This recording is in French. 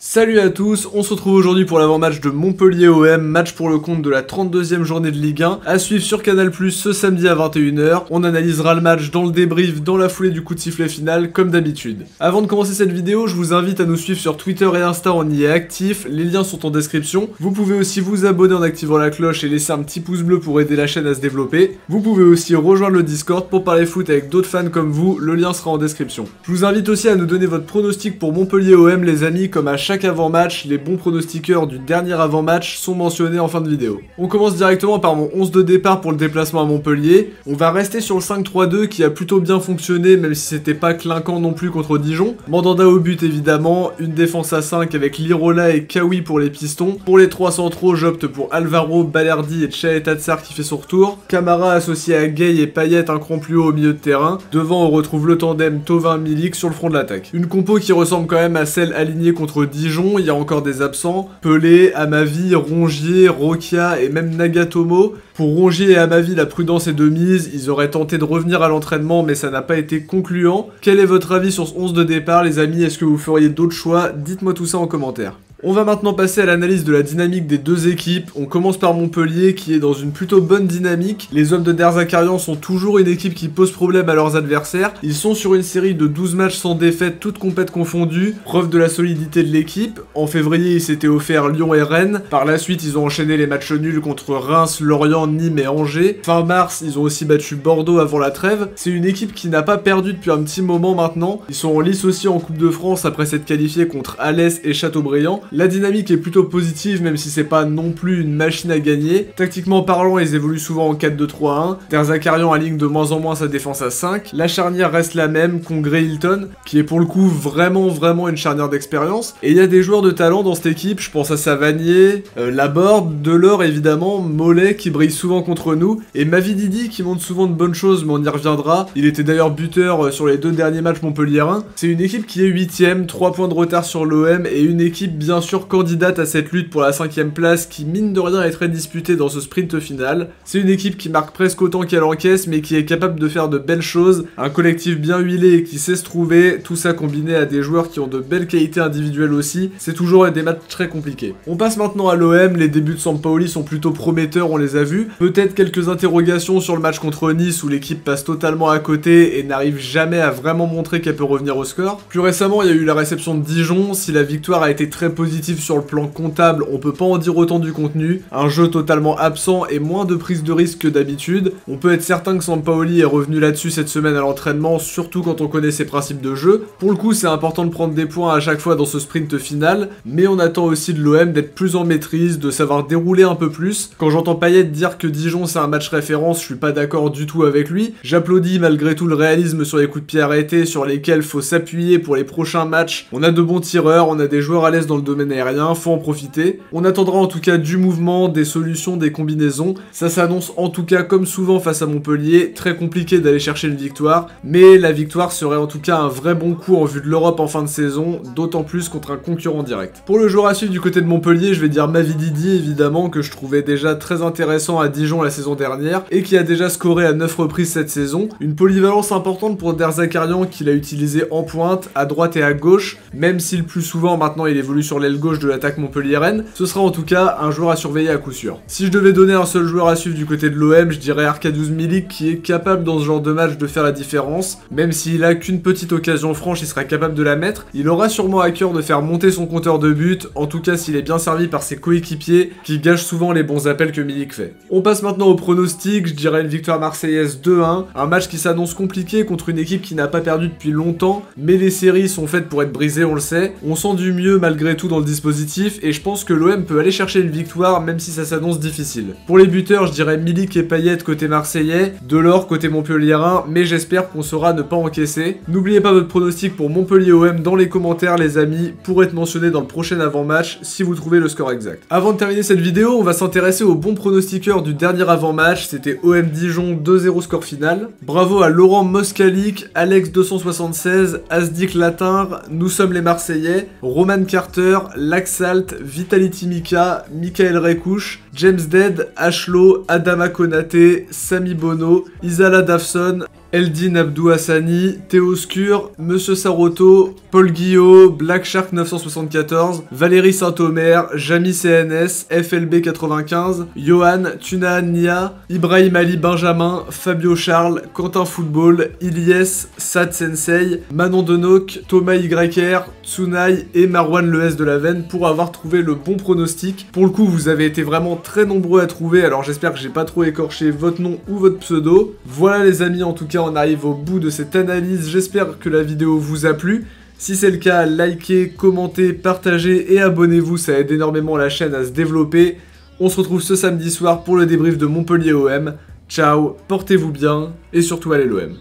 Salut à tous, on se retrouve aujourd'hui pour l'avant-match de Montpellier OM, match pour le compte de la 32e journée de Ligue 1, à suivre sur Canal+ ce samedi à 21h. On analysera le match dans le débrief, dans la foulée du coup de sifflet final, comme d'habitude. Avant de commencer cette vidéo, je vous invite à nous suivre sur Twitter et Insta, on y est actif, les liens sont en description. Vous pouvez aussi vous abonner en activant la cloche et laisser un petit pouce bleu pour aider la chaîne à se développer. Vous pouvez aussi rejoindre le Discord pour parler foot avec d'autres fans comme vous, le lien sera en description. Je vous invite aussi à nous donner votre pronostic pour Montpellier OM les amis, comme à chaque avant-match, les bons pronostiqueurs du dernier avant-match sont mentionnés en fin de vidéo. On commence directement par mon 11 de départ pour le déplacement à Montpellier. On va rester sur le 5-3-2 qui a plutôt bien fonctionné, même si c'était pas clinquant non plus contre Dijon. Mandanda au but évidemment, une défense à 5 avec Lirola et Kawi pour les pistons. Pour les 3 centraux, j'opte pour Alvaro, Balerdi et Tchaetatsar qui fait son retour. Camara associé à Gay et Payet un cran plus haut au milieu de terrain. Devant on retrouve le tandem Thauvin-Milik sur le front de l'attaque. Une compo qui ressemble quand même à celle alignée contre Dijon. Il y a encore des absents, Pelé, Amavi, Rongier, Rokia et même Nagatomo. Pour Rongier et Amavi, la prudence est de mise, ils auraient tenté de revenir à l'entraînement mais ça n'a pas été concluant. Quel est votre avis sur ce 11 de départ les amis? Est-ce que vous feriez d'autres choix? Dites-moi tout ça en commentaire. On va maintenant passer à l'analyse de la dynamique des deux équipes. On commence par Montpellier qui est dans une plutôt bonne dynamique. Les hommes de Der Zakarian sont toujours une équipe qui pose problème à leurs adversaires. Ils sont sur une série de 12 matchs sans défaite, toutes compètes confondues. Preuve de la solidité de l'équipe. En février, ils s'étaient offerts Lyon et Rennes. Par la suite, ils ont enchaîné les matchs nuls contre Reims, Lorient, Nîmes et Angers. Fin mars, ils ont aussi battu Bordeaux avant la trêve. C'est une équipe qui n'a pas perdu depuis un petit moment maintenant. Ils sont en lice aussi en Coupe de France après s'être qualifiés contre Alès et Châteaubriand. La dynamique est plutôt positive même si c'est pas non plus une machine à gagner. Tactiquement parlant, ils évoluent souvent en 4-2-3-1. Der Zakarian aligne de moins en moins sa défense à 5. La charnière reste la même, Congré-Hilton, qui est pour le coup vraiment une charnière d'expérience. Et il y a des joueurs de talent dans cette équipe, je pense à Savanier, Laborde, Delors évidemment, Mollet qui brille souvent contre nous, et Mavididi qui montre souvent de bonnes choses mais on y reviendra. Il était d'ailleurs buteur sur les 2 derniers matchs montpelliérains. C'est une équipe qui est 8ème, 3 points de retard sur l'OM et une équipe bien sûr candidate à cette lutte pour la 5ème place qui mine de rien est très disputée dans ce sprint final. C'est une équipe qui marque presque autant qu'elle encaisse mais qui est capable de faire de belles choses, un collectif bien huilé et qui sait se trouver, tout ça combiné à des joueurs qui ont de belles qualités individuelles aussi, c'est toujours des matchs très compliqués. On passe maintenant à l'OM, les débuts de Sampaoli sont plutôt prometteurs, on les a vus. Peut-être quelques interrogations sur le match contre Nice où l'équipe passe totalement à côté et n'arrive jamais à vraiment montrer qu'elle peut revenir au score. Plus récemment, il y a eu la réception de Dijon, si la victoire a été très positive sur le plan comptable, on peut pas en dire autant du contenu. Un jeu totalement absent et moins de prise de risque que d'habitude. On peut être certain que Sampaoli est revenu là-dessus cette semaine à l'entraînement, surtout quand on connaît ses principes de jeu. Pour le coup, c'est important de prendre des points à chaque fois dans ce sprint final, mais on attend aussi de l'OM d'être plus en maîtrise, de savoir dérouler un peu plus. Quand j'entends Payet dire que Dijon c'est un match référence, je suis pas d'accord du tout avec lui. J'applaudis malgré tout le réalisme sur les coups de pied arrêtés sur lesquels faut s'appuyer pour les prochains matchs. On a de bons tireurs, on a des joueurs à l'aise dans le domaine aérien, faut en profiter. On attendra en tout cas du mouvement, des solutions, des combinaisons. Ça s'annonce en tout cas comme souvent face à Montpellier, très compliqué d'aller chercher une victoire, mais la victoire serait en tout cas un vrai bon coup en vue de l'Europe en fin de saison, d'autant plus contre un concurrent direct. Pour le joueur à suivre du côté de Montpellier, je vais dire Mavididi évidemment, que je trouvais déjà très intéressant à Dijon la saison dernière, et qui a déjà scoré à 9 reprises cette saison. Une polyvalence importante pour Der Zakarian qu'il a utilisé en pointe, à droite et à gauche, même si le plus souvent maintenant il évolue sur l'aile gauche de l'attaque montpelliéraine, ce sera en tout cas un joueur à surveiller à coup sûr. Si je devais donner un seul joueur à suivre du côté de l'OM, je dirais Arkadiusz Milik qui est capable dans ce genre de match de faire la différence, même s'il a qu'une petite occasion franche, il sera capable de la mettre. Il aura sûrement à cœur de faire monter son compteur de but, en tout cas s'il est bien servi par ses coéquipiers qui gâchent souvent les bons appels que Milik fait. On passe maintenant au pronostic, je dirais une victoire marseillaise 2-1, un match qui s'annonce compliqué contre une équipe qui n'a pas perdu depuis longtemps, mais les séries sont faites pour être brisées, on le sait. On sent du mieux malgré tout dans le dispositif et je pense que l'OM peut aller chercher une victoire même si ça s'annonce difficile. Pour les buteurs, je dirais Milik et Payet côté marseillais, Delors côté montpelliérain, mais j'espère qu'on saura ne pas encaisser. N'oubliez pas votre pronostic pour Montpellier OM dans les commentaires les amis, pour être mentionné dans le prochain avant-match si vous trouvez le score exact. Avant de terminer cette vidéo, on va s'intéresser aux bons pronostiqueurs du dernier avant-match, c'était OM Dijon 2-0 score final. Bravo à Laurent Moscalic, Alex276, Asdik Latin, Nous sommes les Marseillais, Roman Carter, Laxalt, Vitality Mika, Michael Rekouche, James Dead, Ashlo, Adama Konaté, Sami Bono, Isala Dafson, Eldin Abdou Hassani, Théoscure, Monsieur Saroto, Paul Guillot, Black Shark 974, Valérie Saint-Omer, Jamy CNS, FLB 95, Johan, Tuna Nia, Ibrahim Ali Benjamin, Fabio Charles, Quentin Football, Ilyes, Sad Sensei, Manon Denoc, Thomas YR, Tsunai et Marwan Le S de la Veine pour avoir trouvé le bon pronostic. Pour le coup, vous avez été vraiment très nombreux à trouver, alors j'espère que j'ai pas trop écorché votre nom ou votre pseudo. Voilà les amis, en tout cas on arrive au bout de cette analyse, j'espère que la vidéo vous a plu. Si c'est le cas, likez, commentez, partagez et abonnez-vous, ça aide énormément la chaîne à se développer. On se retrouve ce samedi soir pour le débrief de Montpellier OM. Ciao, portez-vous bien et surtout allez l'OM.